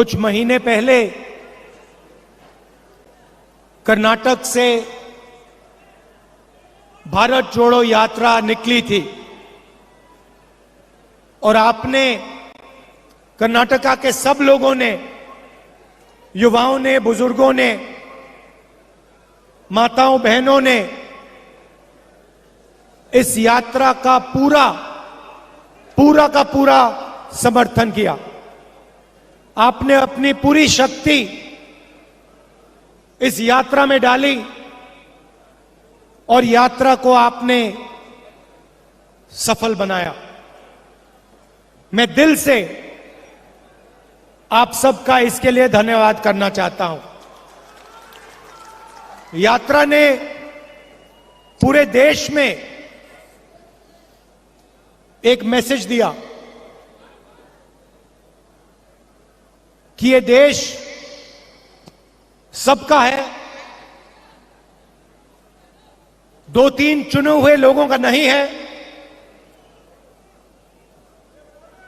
कुछ महीने पहले कर्नाटक से भारत जोड़ो यात्रा निकली थी और आपने, कर्नाटका के सब लोगों ने, युवाओं ने, बुजुर्गों ने, माताओं बहनों ने इस यात्रा का पूरा का पूरा समर्थन किया। आपने अपनी पूरी शक्ति इस यात्रा में डाली और यात्रा को आपने सफल बनाया। मैं दिल से आप सबका इसके लिए धन्यवाद करना चाहता हूं। यात्रा ने पूरे देश में एक मैसेज दिया कि ये देश सबका है, दो तीन चुने हुए लोगों का नहीं है,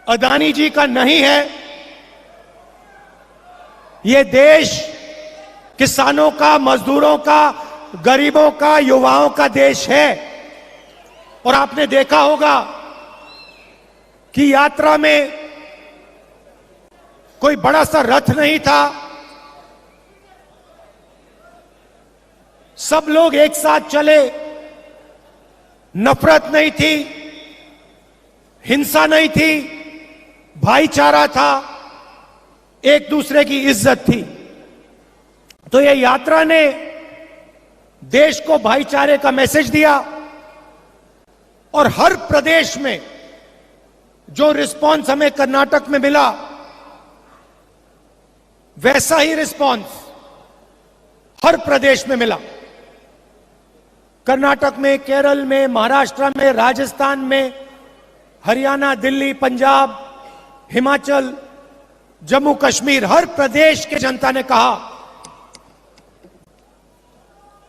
अदानी जी का नहीं है। ये देश किसानों का, मजदूरों का, गरीबों का, युवाओं का देश है। और आपने देखा होगा कि यात्रा में कोई बड़ा सा रथ नहीं था, सब लोग एक साथ चले, नफरत नहीं थी, हिंसा नहीं थी, भाईचारा था, एक दूसरे की इज्जत थी। तो ये यात्रा ने देश को भाईचारे का मैसेज दिया और हर प्रदेश में जो रिस्पांस हमें कर्नाटक में मिला, वैसा ही रिस्पांस हर प्रदेश में मिला। कर्नाटक में, केरल में, महाराष्ट्र में, राजस्थान में, हरियाणा, दिल्ली, पंजाब, हिमाचल, जम्मू कश्मीर, हर प्रदेश के जनता ने कहा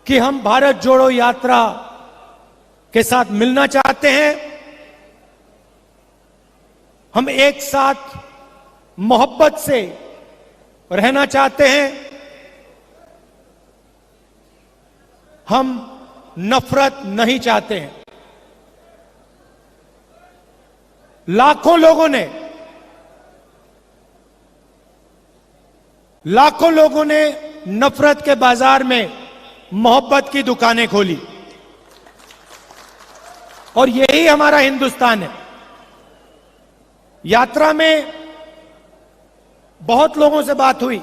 कि हम भारत जोड़ो यात्रा के साथ मिलना चाहते हैं, हम एक साथ मोहब्बत से रहना चाहते हैं, हम नफरत नहीं चाहते हैं। लाखों लोगों ने नफरत के बाजार में मोहब्बत की दुकानें खोली और यही हमारा हिंदुस्तान है। यात्रा में बहुत लोगों से बात हुई।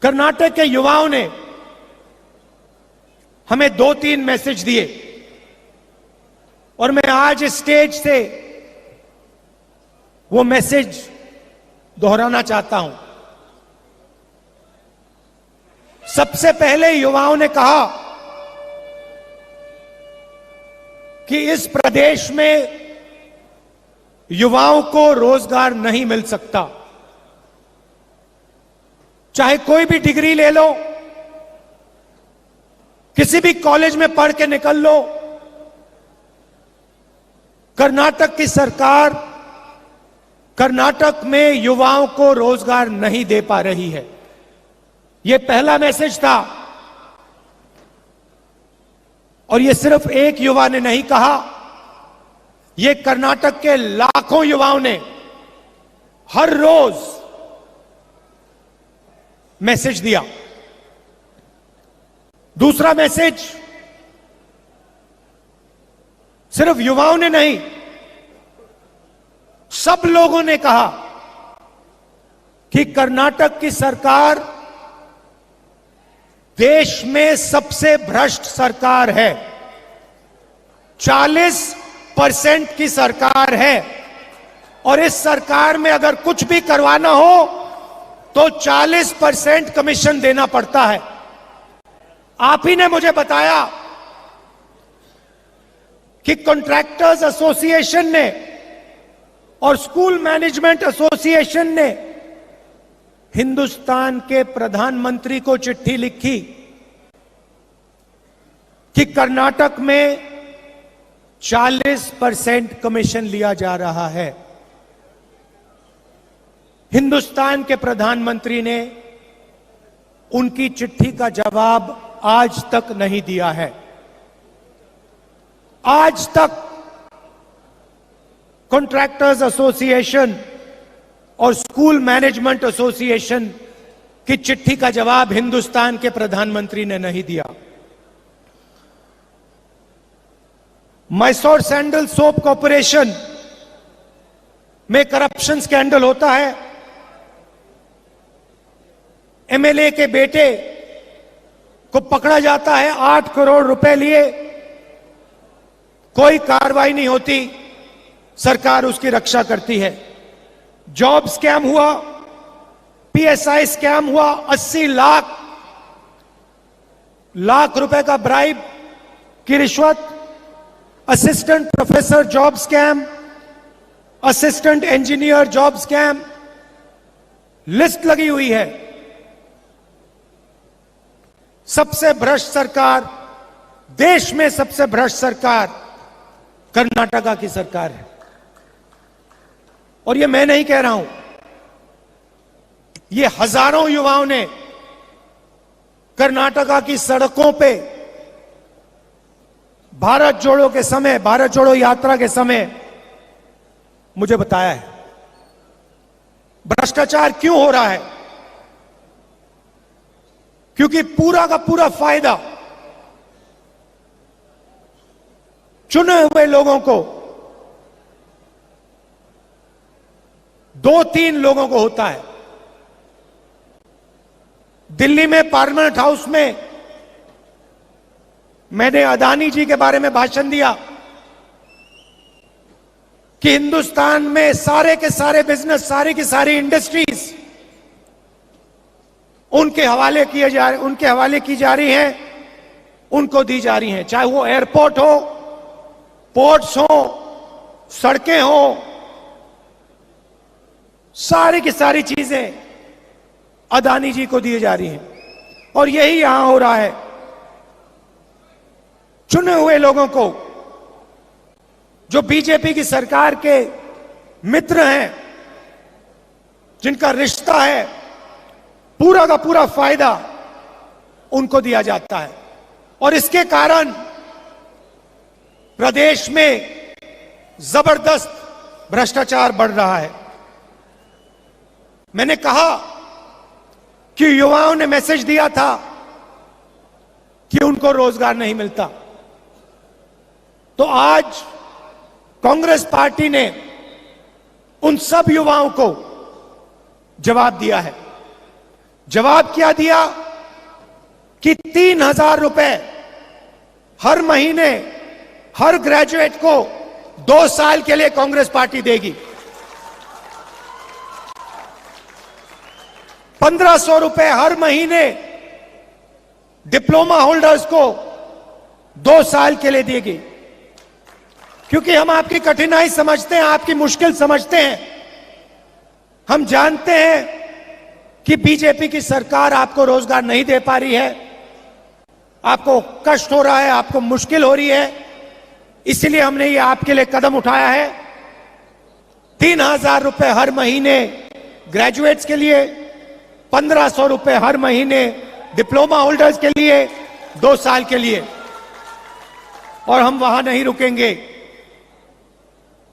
कर्नाटक के युवाओं ने हमें 2-3 मैसेज दिए और मैं आज इस स्टेज से वो मैसेज दोहराना चाहता हूं। सबसे पहले युवाओं ने कहा कि इस प्रदेश में युवाओं को रोजगार नहीं मिल सकता। चाहे कोई भी डिग्री ले लो, किसी भी कॉलेज में पढ़ के निकल लो, कर्नाटक की सरकार कर्नाटक में युवाओं को रोजगार नहीं दे पा रही है। यह पहला मैसेज था और यह सिर्फ एक युवा ने नहीं कहा, यह कर्नाटक के लाखों युवाओं ने हर रोज मैसेज दिया। दूसरा मैसेज सिर्फ युवाओं ने नहीं, सब लोगों ने कहा कि कर्नाटक की सरकार देश में सबसे भ्रष्ट सरकार है। 40% की सरकार है और इस सरकार में अगर कुछ भी करवाना हो तो 40% कमीशन देना पड़ता है। आप ही ने मुझे बताया कि कॉन्ट्रैक्टर्स एसोसिएशन ने और स्कूल मैनेजमेंट एसोसिएशन ने हिंदुस्तान के प्रधानमंत्री को चिट्ठी लिखी कि कर्नाटक में 40% कमीशन लिया जा रहा है। हिंदुस्तान के प्रधानमंत्री ने उनकी चिट्ठी का जवाब आज तक नहीं दिया है। आज तक कॉन्ट्रैक्टर्स एसोसिएशन और स्कूल मैनेजमेंट एसोसिएशन की चिट्ठी का जवाब हिंदुस्तान के प्रधानमंत्री ने नहीं दिया। मैसूर सैंडल सोप कॉर्पोरेशन में करप्शन स्कैंडल होता है। एमएलए के बेटे को पकड़ा जाता है, 8 करोड़ रुपए लिए, कोई कार्रवाई नहीं होती, सरकार उसकी रक्षा करती है। जॉब स्कैम हुआ, पीएसआई स्कैम हुआ, 80 लाख रुपए का ब्राइब की रिश्वत, assistant professor job scam, assistant engineer job scam, list लगी हुई है। सबसे भ्रष्ट सरकार, देश में सबसे भ्रष्ट सरकार कर्नाटका की सरकार है। और ये मैं नहीं कह रहा हूं, ये हजारों युवाओं ने कर्नाटका की सड़कों पे भारत जोड़ो के समय, भारत जोड़ो यात्रा के समय मुझे बताया है। भ्रष्टाचार क्यों हो रहा है? क्योंकि पूरा का पूरा फायदा चुने हुए लोगों को, 2-3 लोगों को होता है। दिल्ली में पार्लियामेंट हाउस में मैंने अदानी जी के बारे में भाषण दिया कि हिंदुस्तान में सारे के सारे बिजनेस, सारी की सारी इंडस्ट्रीज उनके हवाले की जा रही हैं, उनको दी जा रही हैं। चाहे वो एयरपोर्ट हो, पोर्ट्स हो, सड़कें हो, सारी की सारी चीजें अदानी जी को दी जा रही हैं। और यही यहां हो रहा है। चुने हुए लोगों को, जो बीजेपी की सरकार के मित्र हैं, जिनका रिश्ता है, पूरा का पूरा फायदा उनको दिया जाता है। और इसके कारण प्रदेश में जबरदस्त भ्रष्टाचार बढ़ रहा है। मैंने कहा कि युवाओं ने मैसेज दिया था कि उनको रोजगार नहीं मिलता, तो आज कांग्रेस पार्टी ने उन सब युवाओं को जवाब दिया है। जवाब क्या दिया कि 3,000 रुपए हर महीने हर ग्रेजुएट को 2 साल के लिए कांग्रेस पार्टी देगी। 1,500 रुपए हर महीने डिप्लोमा होल्डर्स को 2 साल के लिए देगी। क्योंकि हम आपकी कठिनाई समझते हैं, आपकी मुश्किल समझते हैं। हम जानते हैं कि बीजेपी की सरकार आपको रोजगार नहीं दे पा रही है, आपको कष्ट हो रहा है, आपको मुश्किल हो रही है, इसलिए हमने ये आपके लिए कदम उठाया है। 3,000 रुपए हर महीने ग्रेजुएट्स के लिए, 1,500 रुपए हर महीने डिप्लोमा होल्डर्स के लिए, 2 साल के लिए। और हम वहां नहीं रुकेंगे,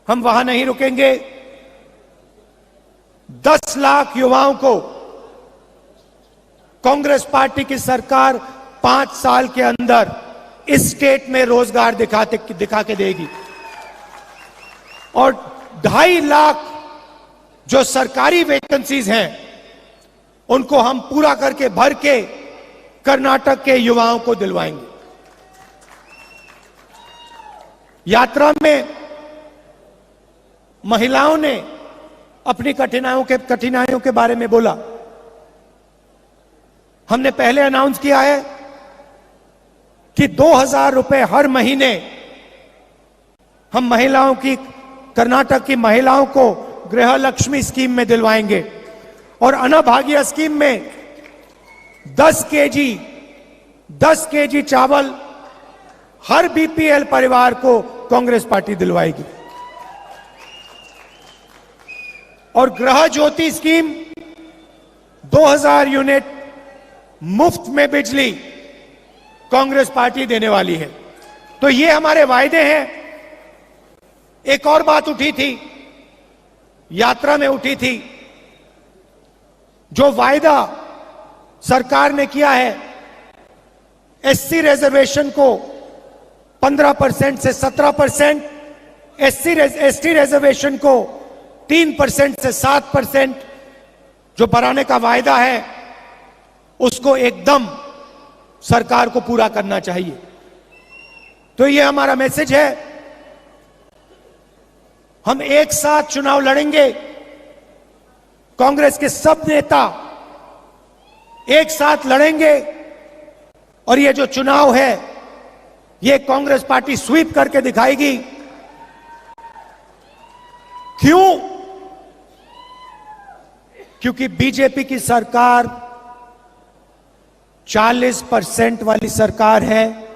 हम वहां नहीं रुकेंगे। 10 लाख युवाओं को कांग्रेस पार्टी की सरकार 5 साल के अंदर इस स्टेट में रोजगार दिखा के देगी। और 2.5 लाख जो सरकारी वैकेंसीज हैं, उनको हम पूरा करके भर के कर्नाटक के युवाओं को दिलवाएंगे। यात्रा में महिलाओं ने अपनी कठिनाइयों के बारे में बोला। हमने पहले अनाउंस किया है कि 2,000 रुपए हर महीने हम महिलाओं की, कर्नाटक की महिलाओं को गृह लक्ष्मी स्कीम में दिलवाएंगे। और अन्नभाग्य स्कीम में 10 केजी चावल हर बीपीएल परिवार को कांग्रेस पार्टी दिलवाएगी। और गृह ज्योति स्कीम 2000 यूनिट मुफ्त में बिजली कांग्रेस पार्टी देने वाली है। तो ये हमारे वायदे हैं। एक और बात उठी थी, यात्रा में उठी थी, जो वायदा सरकार ने किया है एससी रिजर्वेशन को 15% से 17%, एसटी रिजर्वेशन को 3% से 7% जो बढ़ाने का वायदा है, उसको एकदम सरकार को पूरा करना चाहिए। तो ये हमारा मैसेज है। हम एक साथ चुनाव लड़ेंगे। कांग्रेस के सब नेता एक साथ लड़ेंगे और ये जो चुनाव है ये कांग्रेस पार्टी स्वीप करके दिखाएगी। क्यों? क्योंकि बीजेपी की सरकार 40% वाली सरकार है,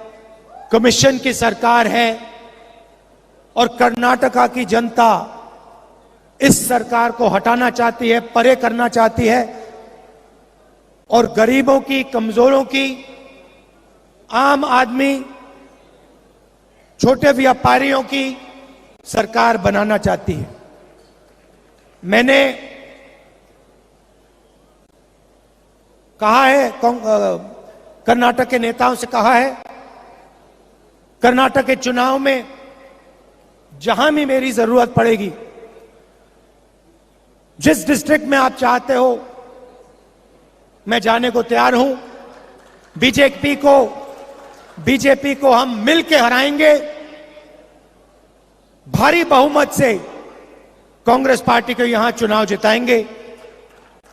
कमीशन की सरकार है और कर्नाटका की जनता इस सरकार को हटाना चाहती है, परे करना चाहती है और गरीबों की, कमजोरों की, आम आदमी, छोटे व्यापारियों की सरकार बनाना चाहती है। मैंने कहा है, कर्नाटक के नेताओं से कहा है, कर्नाटक के चुनाव में जहां भी मेरी जरूरत पड़ेगी, जिस डिस्ट्रिक्ट में आप चाहते हो मैं जाने को तैयार हूं। बीजेपी को हम मिलकर हराएंगे। भारी बहुमत से कांग्रेस पार्टी को यहां चुनाव जिताएंगे।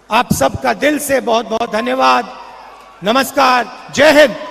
आप सबका दिल से बहुत बहुत धन्यवाद। नमस्कार। जय हिंद।